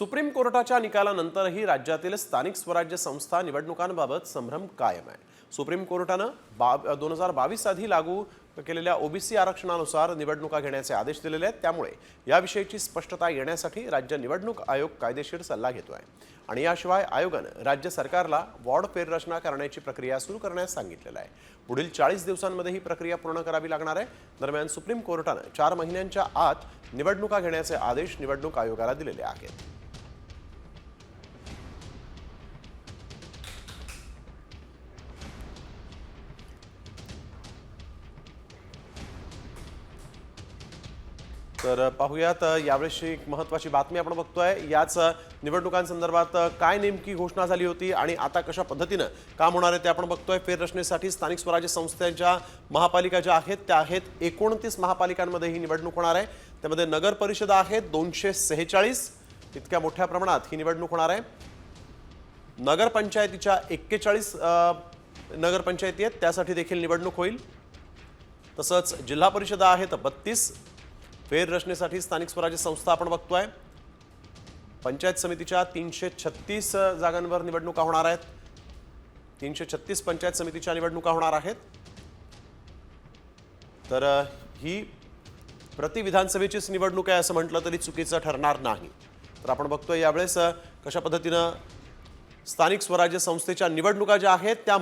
Supreme कोर्टाच्या निकालानंतरही राज्यातील स्थानिक स्वराज्य संस्था निवडणुकांबाबत संभ्रम कायम आहे। सुप्रीम कोर्टानं 2022 साली लागू केलेल्या ओबीसी आरक्षणानुसार निवडणुका घेण्याचे आदेश दिलेले आहेत। त्यामुळे याविषयीची स्पष्टता येण्यासाठी राज्य निवडणूक आयोग कायदेशीर सल्ला घेतोय आणि याशिवाय आयोगानं राज्य सरकारला वॉर्ड फेररचना करण्याची प्रक्रिया सुरू करण्यास सांगितलेलं आहे। पुढील 40 दिवसांमध्ये ही प्रक्रिया पूर्ण करावी लागणार आहे। दरम्यान सुप्रीम कोर्टानं 4 महिन्यांच्या आत निवडणुका घेण्याचे आदेश निवडणूक आयोगाला दिलेले आहेत। तर पाहूयात यावेळी एक महत्त्वाची बातमी आपण बघतोय। याच निवडणुकांसंदर्भात काय नेमकी घोषणा झाली होती आणि आता कशा पद्धतीने काम होणार आहे ते आपण बघतोय। फेररचनेसाठी स्थानिक स्वराज्य संस्थांच्या महापालिका ज्या आहेत त्या आहेत 29 महापालिकांमध्ये ही निवडणूक होणार आहे। त्यामध्ये नगर परिषदा आहेत 246, इतक्या मोठ्या प्रमाणात ही निवडणूक होणार आहे। नगर पंचायतीच्या 41 नगर पंचायती आहेत, त्यासाठी देखील निवडणूक होईल। तसंच जिल्हा परिषदा आहेत 32। फेररचनेसाठी स्थानिक स्वराज्य संस्था आपण बघतोय। पंचायत समितीच्या 336 जागांवर निवडणुका होणार आहेत। 336 पंचायत समितीच्या निवडणुका होणार आहेत। तर ही प्रति विधानसभेचीच निवडणूक आहे असं म्हटलं तरी चुकीचं ठरणार नाही। तर आपण बघतोय यावेळेस कशा पद्धतीने स्थानिक स्वराज्य संस्थेच्या निवडणुका ज्या आहेत त्या